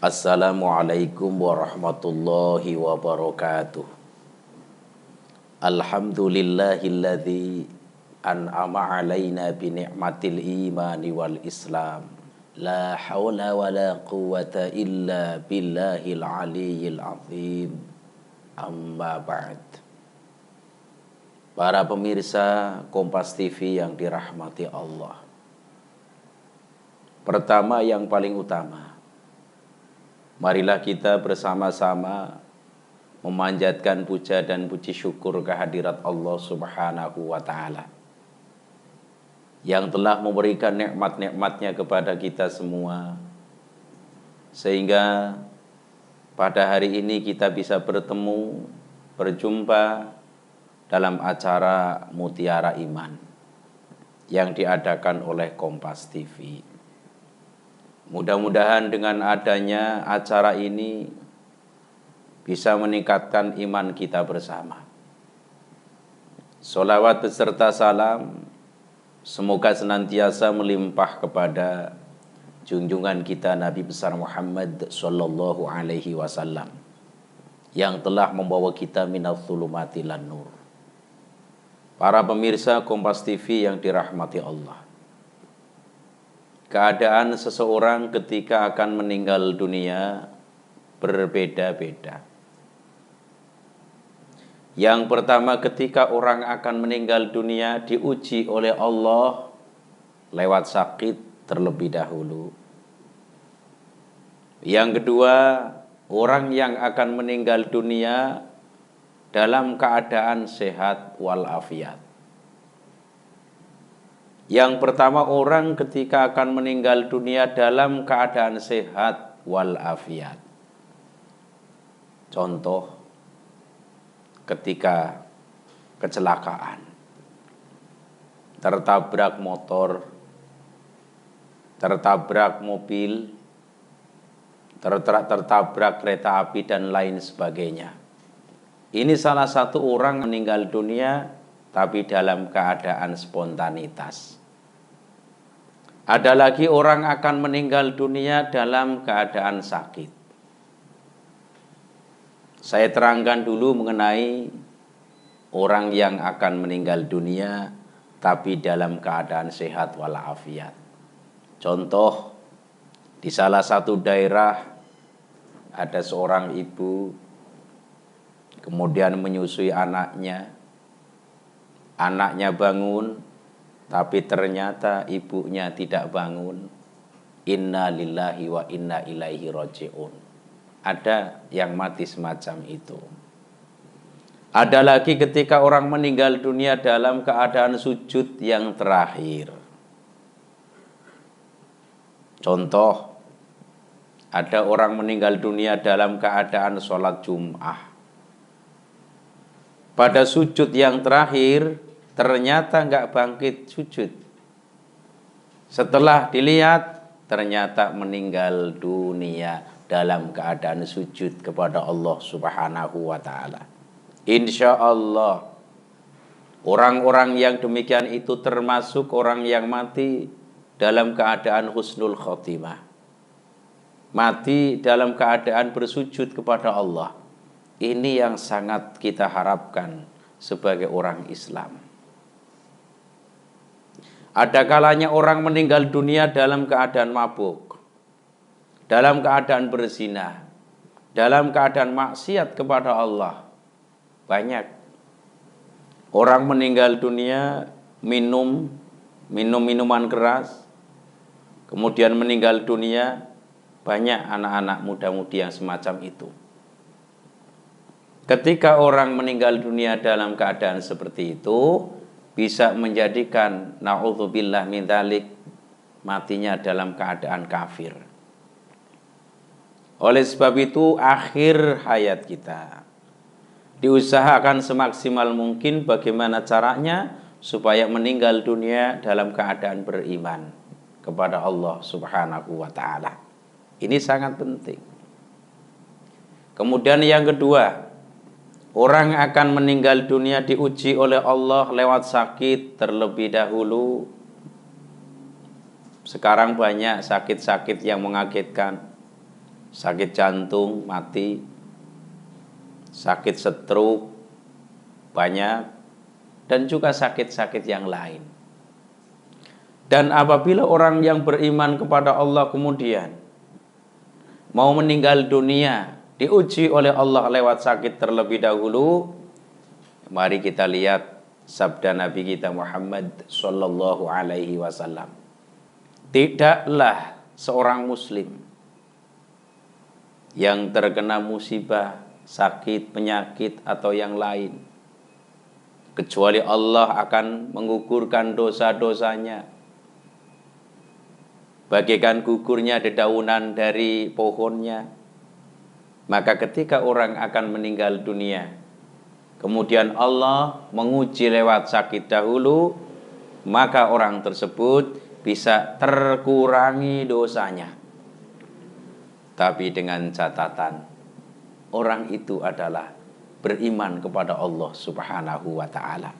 Assalamualaikum warahmatullahi wabarakatuh. Alhamdulillahilladzi an'ama alaina bi ni'matil imani wal islam. La hawla wa la quwwata illa billahil aliyyil azim. Amma ba'd. Para pemirsa Kompas TV yang dirahmati Allah. Pertama, yang paling utama, marilah kita bersama-sama memanjatkan puja dan puji syukur kehadirat Allah Subhanahu wa ta'ala yang telah memberikan nikmat-nikmatnya kepada kita semua, sehingga pada hari ini kita bisa bertemu, berjumpa dalam acara Mutiara Iman yang diadakan oleh Kompas TV. Mudah-mudahan dengan adanya acara ini bisa meningkatkan iman kita bersama. Sholawat beserta salam semoga senantiasa melimpah kepada junjungan kita Nabi besar Muhammad sallallahu alaihi wasallam yang telah membawa kita minadz zulumati ilan nur. Para pemirsa Kompas TV yang dirahmati Allah, keadaan seseorang ketika akan meninggal dunia berbeda-beda. Yang pertama, ketika orang akan meninggal dunia diuji oleh Allah lewat sakit terlebih dahulu. Yang kedua, orang yang akan meninggal dunia dalam keadaan sehat walafiat. Yang pertama, orang ketika akan meninggal dunia dalam keadaan sehat walafiat. Contoh, ketika kecelakaan, tertabrak motor, tertabrak mobil, tertabrak kereta api dan lain sebagainya. Ini salah satu orang meninggal dunia tapi dalam keadaan spontanitas. Ada lagi orang akan meninggal dunia dalam keadaan sakit. Saya terangkan dulu mengenai orang yang akan meninggal dunia tapi dalam keadaan sehat walafiat. Contoh, di salah satu daerah ada seorang ibu kemudian menyusui anaknya. Anaknya bangun, tapi ternyata ibunya tidak bangun. Inna lillahi wa inna ilaihi raji'un. Ada yang mati semacam itu. Ada lagi ketika orang meninggal dunia dalam keadaan sujud yang terakhir. Contoh, ada orang meninggal dunia dalam keadaan sholat Jum'ah. Pada sujud yang terakhir, ternyata nggak bangkit sujud. Setelah dilihat, ternyata meninggal dunia dalam keadaan sujud kepada Allah Subhanahu wa ta'ala. Insya Allah, orang-orang yang demikian itu termasuk orang yang mati dalam keadaan husnul khotimah. Mati dalam keadaan bersujud kepada Allah. Ini yang sangat kita harapkan sebagai orang Islam. Ada kalanya orang meninggal dunia dalam keadaan mabuk, dalam keadaan berzina, dalam keadaan maksiat kepada Allah. Banyak orang meninggal dunia minum minuman keras, kemudian meninggal dunia. Banyak anak-anak muda-mudi yang semacam itu. Ketika orang meninggal dunia dalam keadaan seperti itu, bisa menjadikan na'udzubillah min dzalik, matinya dalam keadaan kafir. Oleh sebab itu, akhir hayat kita diusahakan semaksimal mungkin bagaimana caranya supaya meninggal dunia dalam keadaan beriman kepada Allah Subhanahu wa ta'ala. Ini sangat penting. Kemudian yang kedua, orang akan meninggal dunia diuji oleh Allah lewat sakit terlebih dahulu. Sekarang banyak sakit-sakit yang mengagetkan. sakit jantung mati, sakit stroke banyak, dan juga sakit-sakit yang lain. Dan apabila orang yang beriman kepada Allah kemudian mau meninggal dunia, diuji oleh Allah lewat sakit terlebih dahulu, mari kita lihat sabda Nabi kita Muhammad sallallahu alaihi wasallam. Tidaklah seorang muslim yang terkena musibah, sakit, penyakit atau yang lain, kecuali Allah akan menggugurkan dosa-dosanya, bagaikan gugurnya dedaunan dari pohonnya. Maka ketika orang akan meninggal dunia, kemudian Allah menguji lewat sakit dahulu, maka orang tersebut bisa terkurangi dosanya. Tapi dengan catatan, orang itu adalah beriman kepada Allah Subhanahu wa ta'ala.